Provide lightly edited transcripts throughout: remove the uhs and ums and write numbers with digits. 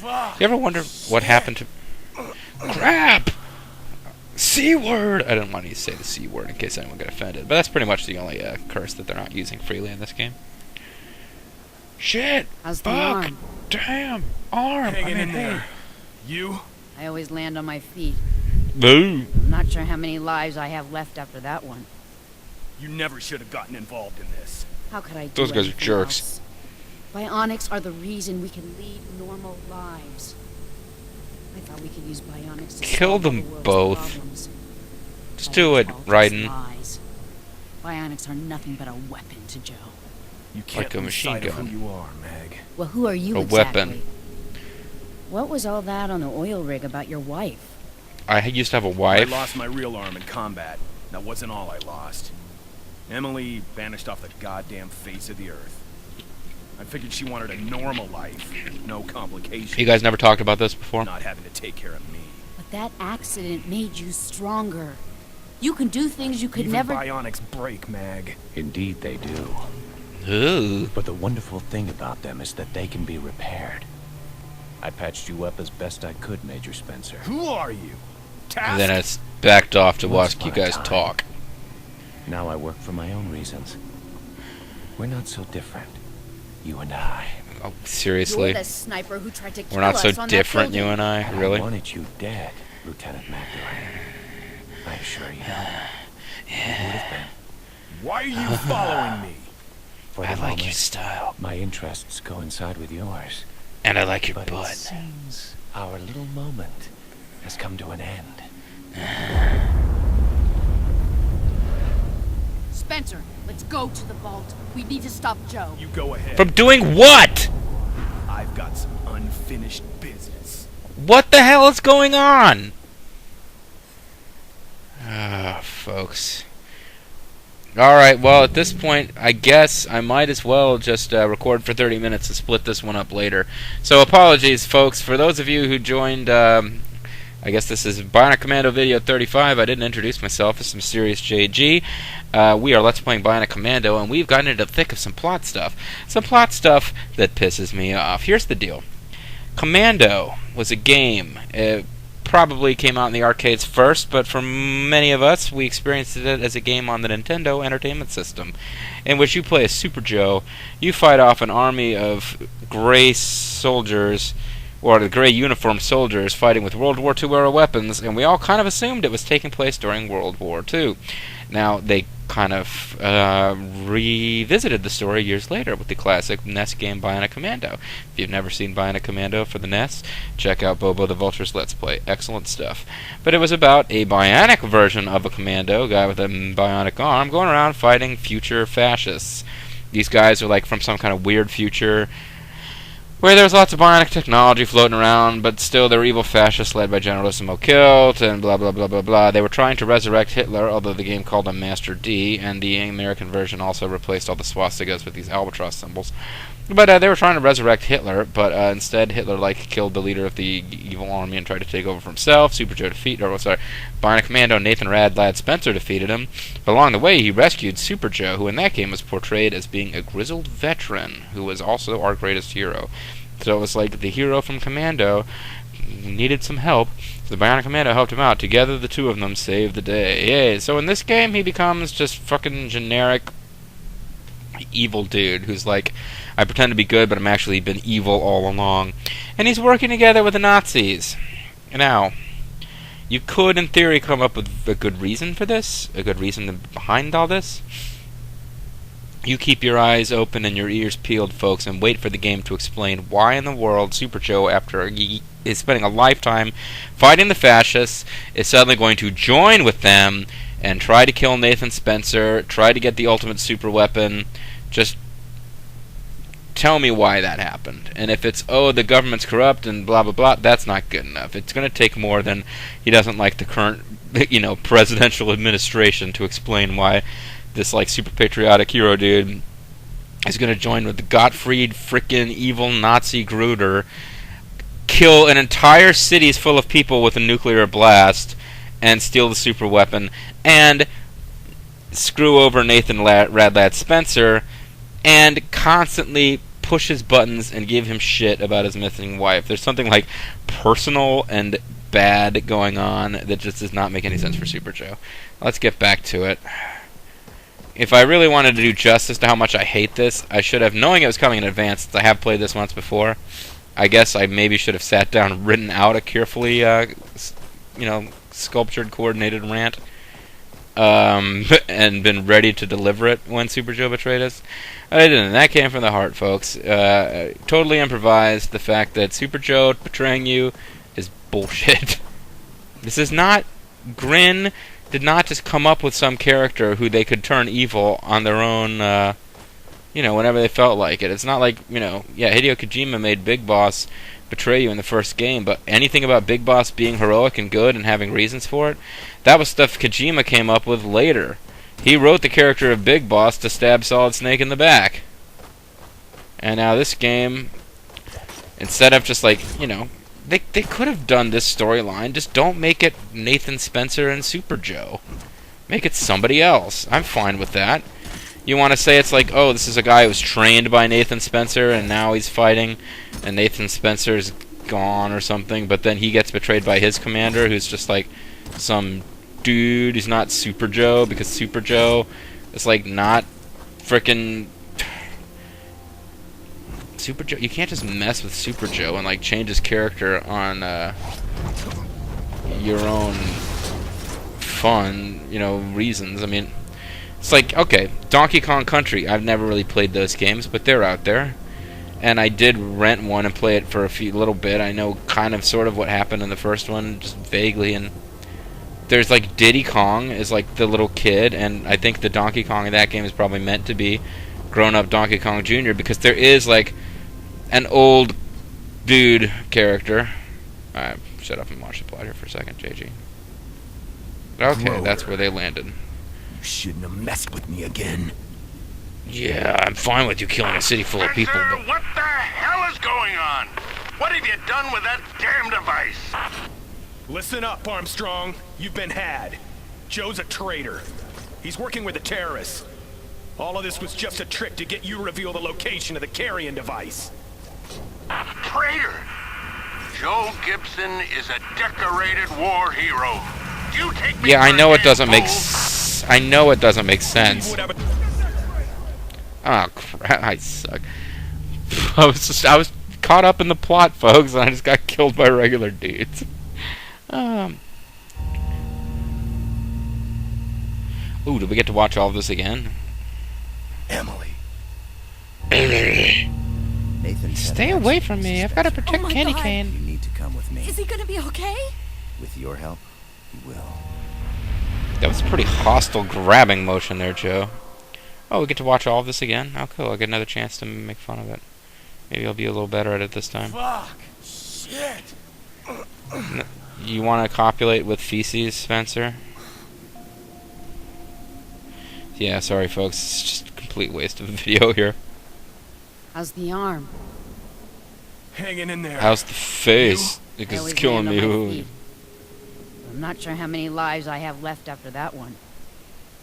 You ever wonder what happened to... Crap! C-word! I didn't want you to say the C-word in case anyone got offended, but that's pretty much the only curse that they're not using freely in this game. Shit! How's the Fuck! arm? Damn! Arm! Hanging in there. You? I always land on my feet. Boo! I'm not sure how many lives I have left after that one. You never should have gotten involved in this. How could I do Those guys are anything jerks. else? Bionics are the reason we can lead normal lives. I thought we could use bionics to Kill solve them the world's both. problems. Just But do it's it, all just Raiden. lies. Bionics are nothing but a weapon to Joe. You can't Like a lose machine sight of gun. who you are, Mag. Well, who are you A exactly? weapon. What was all that on the oil rig about your wife? I used to have a I wife. lost my real arm in combat. That wasn't all I lost. Emily vanished off the goddamn face of the earth. I figured she wanted a normal life, no complications. You guys never talked about this before? Not having to take care of me. But that accident made you stronger. You can do things you could Even never... bionics break, Mag. Indeed they do. Ooh. But the wonderful thing about them is that they can be repaired. I patched you up as best I could, Major Spencer. Who are you? Task? And then it's backed off to Once watch you upon a guys time. talk. Now I work for my own reasons. We're not so different, you and I. Oh, You're seriously? the sniper who tried to kill We're not so us on that different, you building. and I? And Really? I wanted you dead, Lieutenant McDuran. I assure you. You would have been. Why are you following me? For the I like your moment, style. my interests coincide with yours. And I like your But it butt. seems our little moment has come to an end. Spencer, let's go to the vault. We need to stop Joe. You go ahead. From doing what? I've got some unfinished business. What the hell is going on? Ah, folks. Alright, well, at this point, I guess I might as well just record for 30 minutes and split this one up later. So, apologies, folks. For those of you who joined, I guess this is Bionic Commando video 35. I didn't introduce myself. It's Mysterious JG. We are Let's Playing Bionic Commando, and we've gotten into the thick of some plot stuff. Some plot stuff that pisses me off. Here's the deal. Commando was a game. It probably came out in the arcades first, but for many of us, we experienced it as a game on the Nintendo Entertainment System, in which you play as Super Joe. You fight off an army of gray soldiers, or the gray uniformed soldiers, fighting with World War II era weapons, and we all kind of assumed it was taking place during World War II. Now, they kind of revisited the story years later with the classic NES game Bionic Commando. If you've never seen Bionic Commando for the NES, check out Bobo the Vulture's Let's Play. Excellent stuff. But it was about a bionic version of a commando, guy with a bionic arm, going around fighting future fascists. These guys are like from some kind of weird future where there's lots of bionic technology floating around, but still there were evil fascists led by Generalissimo Kilt, and blah blah blah blah blah. They were trying to resurrect Hitler, although the game called him Master D, and the American version also replaced all the swastikas with these albatross symbols. But they were trying to resurrect Hitler, but instead Hitler killed the leader of the evil army and tried to take over for himself. Super Joe Bionic Commando Nathan Rad Lad Spencer defeated him. But along the way he rescued Super Joe, who in that game was portrayed as being a grizzled veteran, who was also our greatest hero. So it was like the hero from Commando needed some help. The Bionic Commando helped him out. Together the two of them saved the day. Yay. So in this game he becomes just fucking generic evil dude who's like, I pretend to be good, but I'm actually been evil all along. And he's working together with the Nazis. Now, you could, in theory, come up with a good reason for this, a good reason behind all this. You keep your eyes open and your ears peeled, folks, and wait for the game to explain why in the world Super Joe, after he is spending a lifetime fighting the fascists, is suddenly going to join with them and try to kill Nathan Spencer, try to get the ultimate super weapon. Just tell me why that happened. And if it's, oh, the government's corrupt and blah blah blah, that's not good enough. It's going to take more than he doesn't like the current, presidential administration to explain why this super patriotic hero dude is going to join with the Gottfried frickin' evil Nazi Gruder, kill an entire cities full of people with a nuclear blast, and steal the super weapon, and screw over Nathan Radlad Spencer, and constantly push his buttons and give him shit about his missing wife. There's something like personal and bad going on that just does not make any sense for Super Joe. Let's get back to it. If I really wanted to do justice to how much I hate this, I should have, knowing it was coming in advance, since I have played this once before, I guess I maybe should have sat down and written out a carefully, sculptured, coordinated rant, and been ready to deliver it when Super Joe betrayed us. I didn't. That came from the heart, folks. Totally improvised. The fact that Super Joe betraying you is bullshit. This is not... Grin did not just come up with some character who they could turn evil on their own, whenever they felt like it. It's not like, Hideo Kojima made Big Boss betray you in the first game, but anything about Big Boss being heroic and good and having reasons for it, that was stuff Kojima came up with later. He wrote the character of Big Boss to stab Solid Snake in the back. And now this game, instead of just like, they could have done this storyline, just don't make it Nathan Spencer and Super Joe. Make it somebody else. I'm fine with that. You want to say it's like, oh, this is a guy who was trained by Nathan Spencer and now he's fighting and Nathan Spencer's gone or something, but then he gets betrayed by his commander who's just like some dude. He's not Super Joe because Super Joe is like not frickin' Super Joe. You can't just mess with Super Joe and like change his character on your own fun, reasons. I mean, it's like, okay, Donkey Kong Country. I've never really played those games, but they're out there. And I did rent one and play it for a little bit. I know kind of sort of what happened in the first one, just vaguely. And there's like Diddy Kong is like the little kid, and I think the Donkey Kong in that game is probably meant to be grown-up Donkey Kong Jr. because there is like an old dude character. Alright, shut up and watch the plot here for a second, JG. Okay, that's where they landed. You shouldn't have messed with me again. Yeah, I'm fine with you killing a city full of people, Spencer, but... what the hell is going on? What have you done with that damn device? Listen up, Armstrong. You've been had. Joe's a traitor. He's working with the terrorists. All of this was just a trick to get you to reveal the location of the carrying device. Traitor! Joe Gibson is a decorated war hero. Do you take me Yeah, I for know a it doesn't damn make fool? I know it doesn't make sense. Oh crap! I suck. I was caught up in the plot, folks, and I just got killed by regular dudes. Ooh, did we get to watch all of this again? Emily. Nathan, Stay away from me! I've got to protect my Candy God. Cane. You need to come with me. Is he gonna be okay? With your help, he will. That was a pretty hostile grabbing motion there, Joe. Oh, we get to watch all of this again? Oh, cool. I'll get another chance to make fun of it. Maybe I'll be a little better at it this time. Fuck! Shit! You want to copulate with feces, Spencer? Yeah, sorry, folks. It's just a complete waste of a video here. How's the arm? Hanging in there. How's the face? I Because always it's killing land me. on my Ooh. feet. I'm not sure how many lives I have left after that one.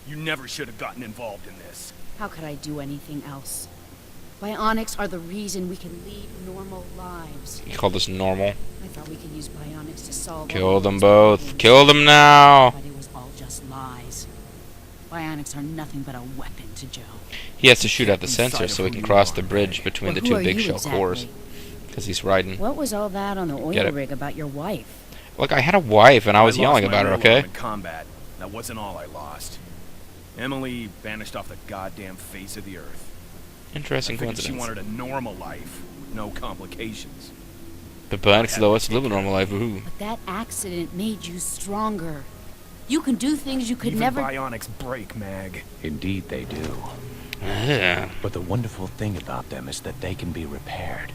You never should have gotten involved in this. How could I do anything else? Bionics are the reason we can lead normal lives. You call this normal? I thought we could use bionics to solve Kill all them these both. problems. Kill them now! But it was all just lies. Bionics are nothing but a weapon to Joe. He has to shoot out the Inside sensor of so he who can you cross are, the bridge Meg. between Well, the who two are big you shell cores. exactly? Because he's riding. What was all that on the Get oil it. rig about your wife? Look, I had a wife and I was lost yelling my about her, real okay? arm in combat. That wasn't all I lost. Emily vanished off the goddamn face of the earth. Interesting I figured she coincidence. wanted a normal life, with no complications. The Bionics allow us to live a normal life. Ooh. But that accident made you stronger. You can do things you could Even never... bionics break, Mag. Indeed they do. Yeah. But the wonderful thing about them is that they can be repaired.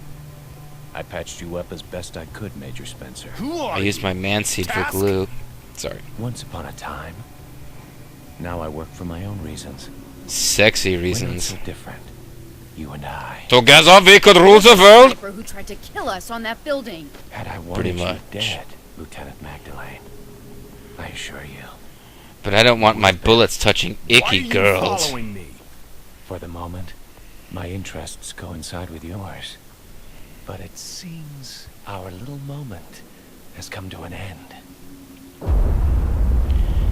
I patched you up as best I could, Major Spencer. Who are I used my man seed for Task? glue. Sorry. Once upon a time. Now I work for my own reasons. Sexy We're not reasons. so different. You and I. Together we could rule the world! sniper who tried to kill us on that building. Had I Pretty wanted you much. dead, Lieutenant Magdalene. I assure you. But I don't want my bullets touching Why are icky you girls. following me? For the moment, My interests coincide with yours. But it seems our little moment has come to an end.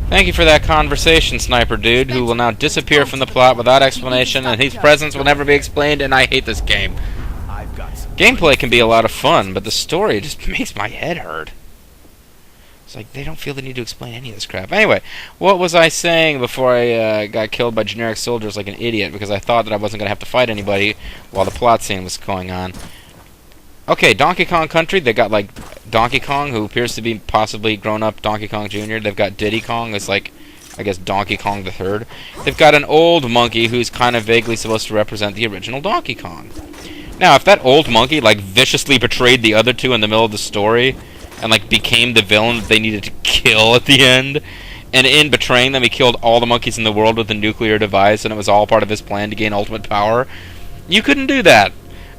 Thank you for that conversation, Sniper Dude, who will now disappear from the plot without explanation, and his presence will never be explained, and I hate this game. I've got some Gameplay can be a lot of fun, but the story just makes my head hurt. It's like, they don't feel the need to explain any of this crap. Anyway, what was I saying before I got killed by generic soldiers like an idiot, because I thought that I wasn't going to have to fight anybody while the plot scene was going on. Okay, Donkey Kong Country, they got, like, Donkey Kong, who appears to be possibly grown-up Donkey Kong Jr. They've got Diddy Kong, who's, like, I guess Donkey Kong the Third. They've got an old monkey who's kind of vaguely supposed to represent the original Donkey Kong. Now, if that old monkey, like, viciously betrayed the other two in the middle of the story, and, like, became the villain that they needed to kill at the end, and in betraying them, he killed all the monkeys in the world with a nuclear device, and it was all part of his plan to gain ultimate power, you couldn't do that.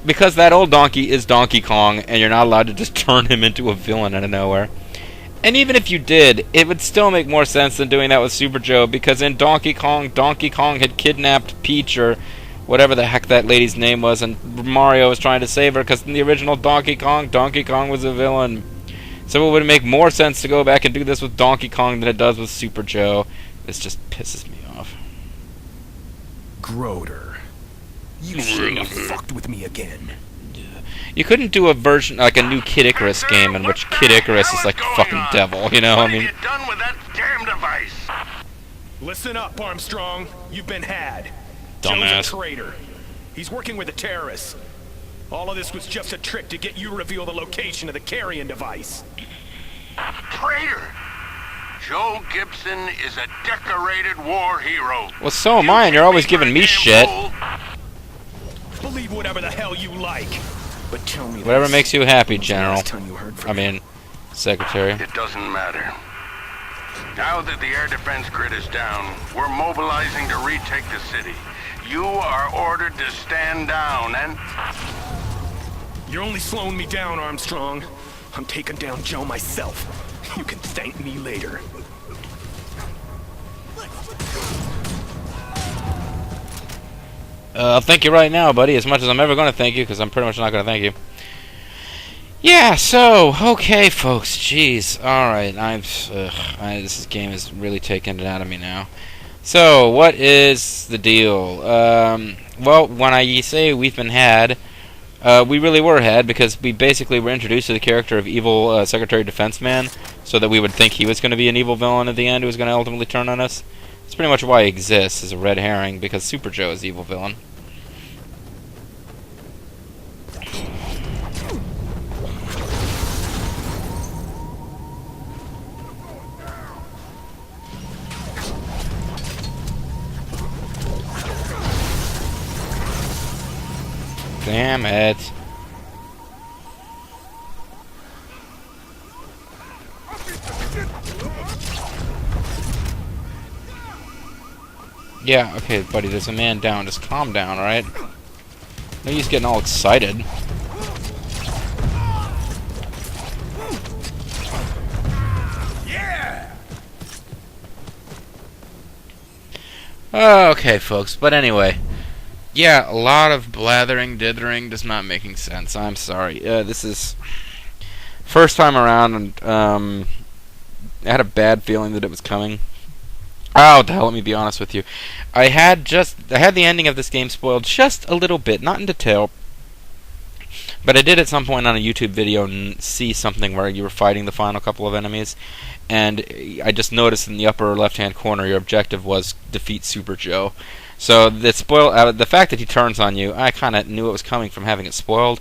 Because that old donkey is Donkey Kong, and you're not allowed to just turn him into a villain out of nowhere. And even if you did, it would still make more sense than doing that with Super Joe, because in Donkey Kong had kidnapped Peach, or whatever the heck that lady's name was, and Mario was trying to save her, because in the original Donkey Kong was a villain. So it would make more sense to go back and do this with Donkey Kong than it does with Super Joe. This just pisses me off. Groder. You shouldn't have fucked with me again. You couldn't do a version, like a new Kid Icarus game in which Kid Icarus is like fucking devil, you know? I mean, What have you done with that damn device? Listen up, Armstrong. You've been had. Dumbass. Joe's a traitor. He's working with the terrorists. All of this was just a trick to get you to reveal the location of the carrying device. Traitor! Joe Gibson is a decorated war hero. well, so am I, and you're always giving me shit. Believe whatever the hell you like. But tell me Whatever this. makes you happy, When was the General. last time you heard from I mean, Secretary. It doesn't matter. Now that the air defense grid is down, we're mobilizing to retake the city. You are ordered to stand down and... You're only slowing me down, Armstrong. I'm taking down Joe myself. You can thank me later. I'll thank you right now, buddy, as much as I'm ever going to thank you, because I'm pretty much not going to thank you. Yeah, so, okay, folks, jeez, alright, this game is really taking it out of me now. So, what is the deal? Well, when I say we've been had, we really were had, because we basically were introduced to the character of evil Secretary Defense Man, so that we would think he was going to be an evil villain at the end who was going to ultimately turn on us. That's pretty much why he exists, as a red herring, because Super Joe is the evil villain. Damn it. Yeah, okay, buddy, there's a man down. Just calm down, alright? No use getting all excited. Yeah! Okay, folks, but anyway. Yeah, a lot of blathering, dithering, just not making sense. I'm sorry. This is... First time around, and, I had a bad feeling that it was coming. Oh, what the hell, let me be honest with you. I had the ending of this game spoiled just a little bit, not in detail, but I did at some point on a YouTube video see something where you were fighting the final couple of enemies, and I just noticed in the upper left-hand corner your objective was defeat Super Joe. So the fact that he turns on you, I kind of knew it was coming from having it spoiled,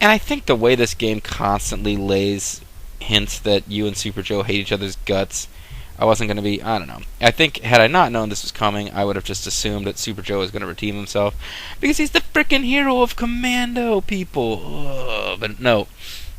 and I think the way this game constantly lays hints that you and Super Joe hate each other's guts, I wasn't going to be, I don't know. I think, had I not known this was coming, I would have just assumed that Super Joe was going to redeem himself. Because he's the frickin' hero of Commando, people. Ugh, but no.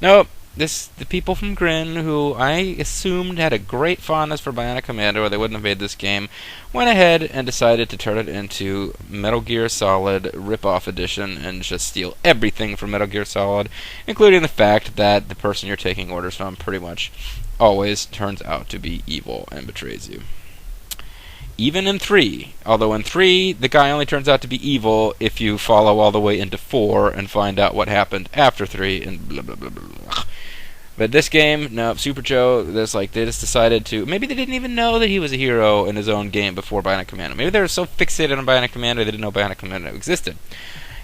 Nope. The people from Grin, who I assumed had a great fondness for Bionic Commando, or they wouldn't have made this game, went ahead and decided to turn it into Metal Gear Solid Rip-Off Edition and just steal everything from Metal Gear Solid, including the fact that the person you're taking orders from pretty much always turns out to be evil and betrays you. even in 3. Although in 3, the guy only turns out to be evil if you follow all the way into 4 and find out what happened after 3 and blah blah blah blah blah. But this game, no, Super Joe, they just decided to... Maybe they didn't even know that he was a hero in his own game before Bionic Commando. Maybe they were so fixated on Bionic Commando they didn't know Bionic Commando existed.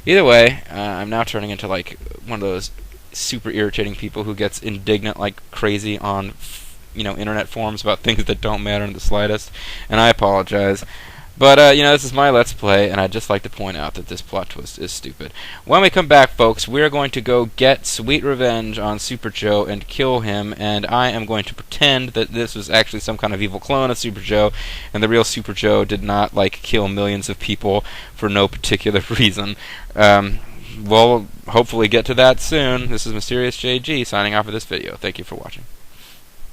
Either way, I'm now turning into like one of those super irritating people who gets indignant like crazy on, internet forums about things that don't matter in the slightest. And I apologize. But, this is my Let's Play, and I'd just like to point out that this plot twist is stupid. When we come back, folks, we're going to go get sweet revenge on Super Joe and kill him, and I am going to pretend that this was actually some kind of evil clone of Super Joe, and the real Super Joe did not, kill millions of people for no particular reason. We'll hopefully get to that soon. This is Mysterious JG signing off for this video. Thank you for watching.